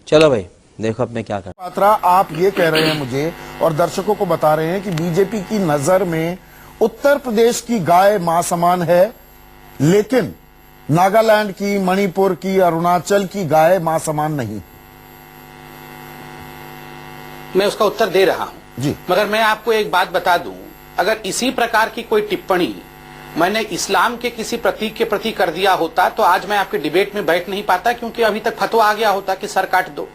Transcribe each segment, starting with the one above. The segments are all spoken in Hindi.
चलो भाई देखो अब मैं क्या कर। पात्रा, आप ये कह रहे हैं मुझे और दर्शकों को बता रहे हैं कि बीजेपी की नजर में उत्तर प्रदेश की गाय मां समान है, लेकिन नागालैंड की, मणिपुर की, अरुणाचल की गाय मां समान नहीं। मैं उसका उत्तर दे रहा हूं जी, मगर मैं आपको एक बात बता दूं, अगर इसी प्रकार की कोई टिप्पणी मैंने इस्लाम के किसी प्रतीक के प्रति कर दिया होता तो आज मैं आपके डिबेट में बैठ नहीं पाता, क्योंकि अभी तक फतवा आ गया होता कि सर काट दो।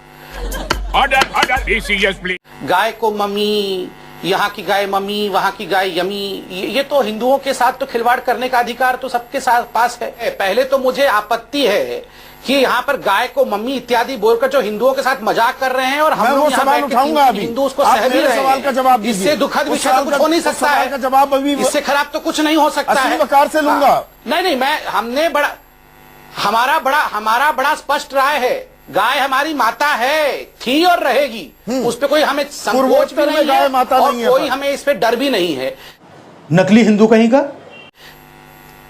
गाय को मम्मी, यहाँ की गाय मम्मी, वहाँ की गाय यमी, ये तो हिंदुओं के साथ तो खिलवाड़ करने का अधिकार तो सबके साथ पास है। पहले तो मुझे आपत्ति है कि यहाँ पर गाय को मम्मी इत्यादि बोलकर जो हिंदुओं के साथ मजाक कर रहे हैं और हम लोग सवाल उठाऊंगा अभी, हिंदू उसको सह भी रहे सवाल का जवाब हैं। इससे दुखद विषय तो कुछ हो नहीं सकता है, जवाब अभी इससे खराब तो कुछ नहीं हो सकता है। वकार से लूंगा। नहीं, हमने हमारा बड़ा स्पष्ट राय है, गाय हमारी माता है, थी और रहेगी, उस पर कोई हमें संकोच भी नहीं है और कोई हमें इस पे डर भी नहीं है। नकली हिंदू कहीं का?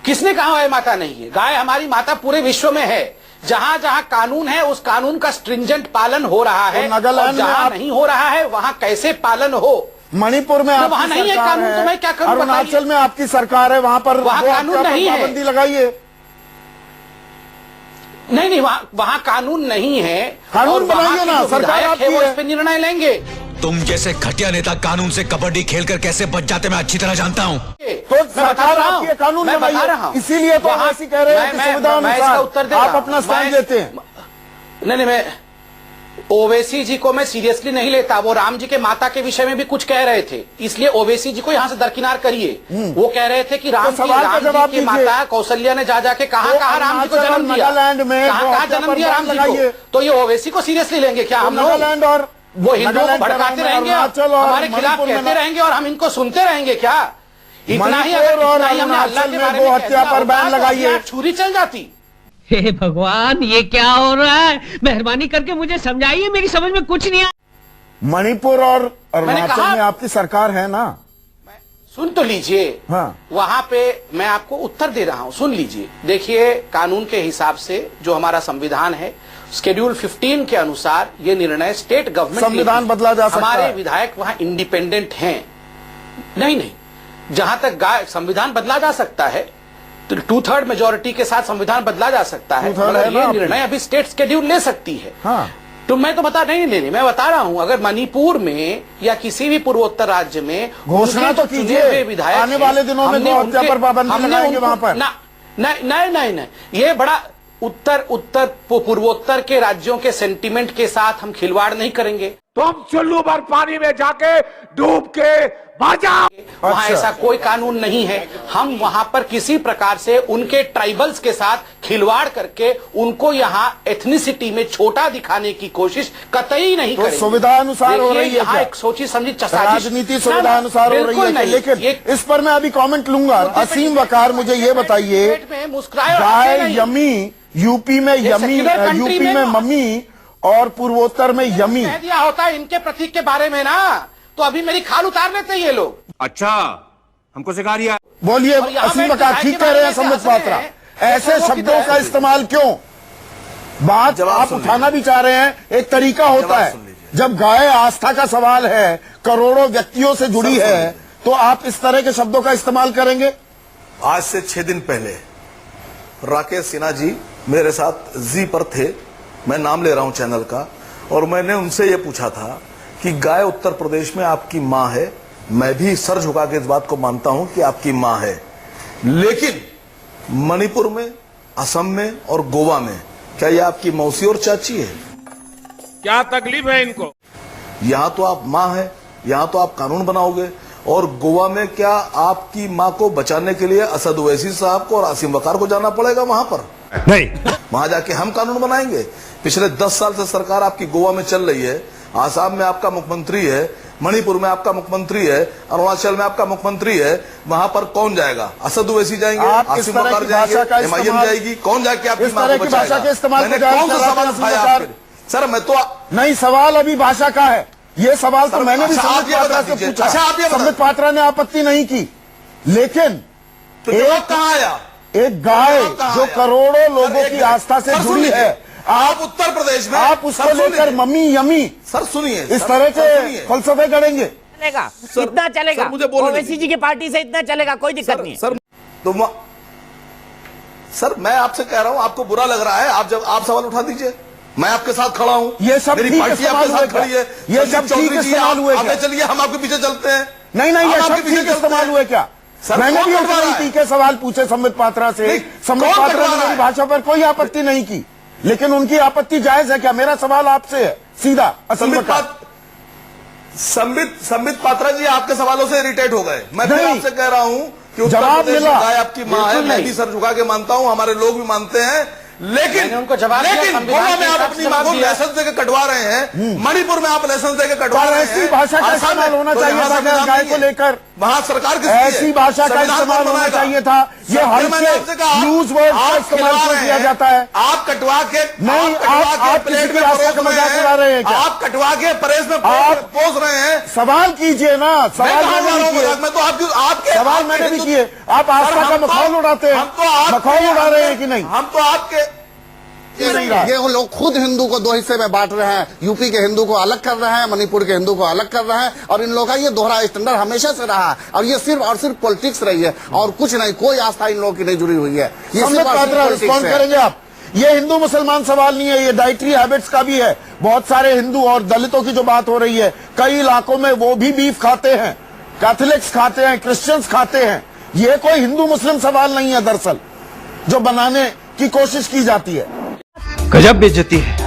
किसने कहा है माता नहीं है? गाय हमारी माता पूरे विश्व में है। जहां जहां कानून है उस कानून का स्ट्रिंजेंट पालन हो रहा है, नागालैंड जहां नहीं हो रहा है वहां कैसे पालन हो? मणिपुर में आपकी वहां नहीं है कानून, तो मैं क्या करूं? अरुणाचल में आपकी सरकार है, वहां पर कानून नहीं है, पाबंदी लगाइए। नहीं, वहां कानून नहीं है, कानून बनाइए ना, सरकार आपकी है, वो है। इस पे निर्णय लेंगे। तुम जैसे घटिया नेता कानून से कबड्डी खेलकर कैसे बच जाते मैं अच्छी तरह जानता हूँ। तो सरकार आपकी है, कानून बनाइए, इसीलिए तो हम ऐसी कह रहे हैं कि सुविधा अनुसार आप अपना स्टैंड लेते हैं। नहीं, मैं ओवैसी जी को मैं सीरियसली नहीं लेता, वो राम जी के माता के विषय में भी कुछ कह रहे थे, इसलिए ओवैसी जी को यहाँ से दरकिनार करिए। वो कह रहे थे कि राम जी की माता कौशल्या ने जा जाके कहा राम जी को जन्म दिया, कहा जन्म दिया राम जी को, तो ये ओवैसी को सीरियसली लेंगे क्या हम लोग? और वो हिंदुओं को भड़काते रहेंगे, हमारे खिलाफ कहते रहेंगे और हम इनको सुनते रहेंगे क्या? इतना ही हमने अल्लाह के बारे में हत्या पर बैन लगाइए, छुरी चल जाती। हे भगवान, ये क्या हो रहा है? मेहरबानी करके मुझे समझाइए, मेरी समझ में कुछ नहीं आया। मणिपुर और अरुणाचल में आपकी सरकार है ना? सुन तो लीजिए, हाँ। वहां पे मैं आपको उत्तर दे रहा हूं, सुन लीजिए। देखिए, कानून के हिसाब से जो हमारा संविधान है, शेड्यूल 15 के अनुसार ये निर्णय स्टेट गवर्नमेंट, संविधान बदला जा सकता है। हमारे विधायक वहां इंडिपेंडेंट हैं। नहीं, जहां तक संविधान बदला जा सकता है तो 2/3 मेजोरिटी के साथ संविधान बदला जा सकता है, मगर ये निर्णय अभी स्टेट शेड्यूल ले सकती है। हाँ। तो मैं तो नहीं, मैं बता रहा हूं, अगर मणिपुर में या किसी भी पूर्वोत्तर राज्य में घोषणा तो कीजिए, विधायक आने वाले दिनों में गौ हत्या पर पाबंदी लगाएंगे वहां पर। नहीं, ये बड़ा उत्तर पूर्वोत्तर के राज्यों के सेंटिमेंट के साथ हम खिलवाड़ नहीं करेंगे। तो हम चुल्लू भर पानी में जाके डूब के वहां ऐसा कोई कानून नहीं है। हम वहां पर किसी प्रकार से उनके ट्राइबल्स के साथ खिलवाड़ करके उनको यहाँ एथनिसिटी में छोटा दिखाने की कोशिश कतई नहीं करेंगे। सुविधा अनुसार हो रही है, यहाँ एक सोची समझी राजनीति सुविधा अनुसार हो रही है, लेकिन इस पर मैं अभी कमेंट लूंगा। असीम वकार, मुझे ये बताइए, गाय यमी यूपी में यमी, यूपी में मम्मी और पूर्वोत्तर में यमी कह दिया होता है इनके प्रतीक के बारे में ना, तो अभी मेरी खाल उतार लेते ये लोग। अच्छा, हमको सिखा दिया। बोलिए, असीम वकार ठीक कह रहे हैं सम्बित पात्रा, ऐसे शब्दों का इस्तेमाल क्यों? बात आप उठाना भी चाह रहे हैं, एक तरीका होता है। जब गाय आस्था का सवाल है, करोड़ों व्यक्तियों से जुड़ी है, तो आप इस तरह के शब्दों का इस्तेमाल करेंगे? आज से 6 दिन पहले राकेश सिन्हा जी मेरे साथ जी पर थे, मैं नाम ले रहा हूं चैनल का, और मैंने उनसे ये पूछा था कि गाय उत्तर प्रदेश में आपकी मां है। मैं भी सर झुका के इस बात को मानता हूं कि आपकी मां है, लेकिन मणिपुर में, असम में और गोवा में क्या ये आपकी मौसी और चाची है? क्या तकलीफ है इनको? यहां तो आप मां है, यहां तो आप कानून बनाओगे, और गोवा में क्या आपकी मां को बचाने के लिए असद ओवैसी साहब को और आसिम वकार को जाना पड़ेगा वहां पर? नहीं, वहां जाके हम कानून बनाएंगे। पिछले 10 साल से सरकार आपकी गोवा में चल रही है, आसाम में आपका मुख्यमंत्री है, मणिपुर में आपका मुख्यमंत्री है, अरुणाचल में आपका मुख्यमंत्री है, वहां पर कौन जाएगा? असद ओवैसी जाएंगे, आसिम वकार जाएंगे, एमआईएम जाएगी, कौन जाके आपकी मां को बचाएगा? मैंने कौन सा सवाल उठाया? सर मैं तो नहीं, सवाल अभी भाषा का है, ये सवाल तो मैंने भी सम्बित पात्रा से पूछा। सम्बित पात्रा ने आपत्ति नहीं की, लेकिन कहाँ आया? एक गाय जो करोड़ों लोगों की आस्था से जुड़ी है, आप उत्तर प्रदेश में आप उसको सर, लेकर सुनिए। मम्मी यमी सर सुनिए, इस सर, तरह सर, के सुनिए। फलसफे करेंगे। चलेगा, सर, इतना चलेगा। सर, मुझे बोलने ओवैसी दीजिए। जी की पार्टी से इतना चलेगा, कोई दिक्कत नहीं है। सर तो सर मैं आपसे कह रहा हूं, आपको बुरा लग रहा है, आप सवाल उठा दीजिए, मैं आपके साथ खड़ा हूं। ये सब मेरी ठीक पार्टी इस्तेमाल आपके हुए साथ क्या? खड़ी है। ये संदीप सब ठीक चौधरी जी, इस्तेमाल हुए आगे क्या? चलिए, हम आपके पीछे चलते हैं। नहीं नहीं, हम ये आपके सब पीछे ठीक चलते इस्तेमाल हैं। हुए क्या? सर, मैंने कौन भी कटवा रहा है? उसी के सवाल पूछे संबित पात्रा से। नहीं, संबित कौन पात्रा कटवा ने रहा मेरी है? भाषा पर कोई आपत्ति नहीं की, लेकिन उनकी आपत्ति जायज है क्या? मेरा सवाल आपसे है सीधा, असीम का। संबित पात्रा जी आपके सवालों से इरिटेट हो गए। मैं फिर नहीं। आपसे कह रहा हूं कि उत्तर जवाब प्रदेश मिला। की गाय आपकी मां है, बिल्कुल मैं नहीं। भी सर झुका के मानता हूं, हमारे लोग भी मानते हैं, लेकिन मैंने उनको जवाब दिया, लेकिन संविधान गोवा के में आप हिसाब अपनी से मां को जवाब दिया। लाइसेंस देकर कटवा रहे हैं, मणिपुर में आप लाइसेंस देकर कटवा पर रहे ऐसी हैं, भाषा का असम में- इस्तेमाल होना तो चाहिए यहाँ था संविधान गाय नहीं को है। लेकर। वहां सरकार किसकी है? ऐसी भाषा का संविधान इस्तेमाल कौन होना बनाएगा? चाहिए था। ये सर, हल्के मैंने आपसे कहा, यूज वर्ड का आप इस्तेमाल खिलवा क्यों रहे किया हैं? जाता है? आप कटवा के नहीं, आप प्लेट किसी में की आस्था का परोस मजाक रहे उड़ा रहे हैं क्या? आप कटवा के परेश में आप पोस रहे हैं। सवाल कीजिए ना, मैं सवाल कहाँ मैंने जा रहा भी हूं किए। मजाक में? तो आपके सवाल आपके मैंने भी हिंदू- किए। आप सर, आस्था का हम तो- मखौल उड़ाते हैं, हम तो आपके मखौल उड़ा रहे हैं कि नहीं? हम तो आपके नहीं रहा। ये वो लोग खुद हिंदू को दो हिस्से में बांट रहे हैं। यूपी के हिंदू को अलग कर रहे हैं, मणिपुर के हिंदू को अलग कर रहे हैं, और इन लोगों का ये दोहरा स्टैंडर्ड हमेशा से रहा है, और ये सिर्फ और सिर्फ पॉलिटिक्स रही है, और कुछ नहीं, कोई आस्था इन लोगों की नहीं जुड़ी हुई है। ये संबित सिर्फ और सिर्फ पात्रा politics रिस्पॉन्ड है। करेंगे आप? ये हिंदू मुसलमान सवाल नहीं है, ये डाइटरी हैबिट्स का भी है। बहुत सारे हिंदू और दलितों की जो बात हो रही है, कई इलाकों में वो भी बीफ खाते हैं, कैथोलिक्स खाते हैं, क्रिश्चियंस खाते हैं। ये कोई हिंदू मुस्लिम सवाल नहीं है दरअसल, जो बनाने की कोशिश की जाती है। गजब बेइज्जती है।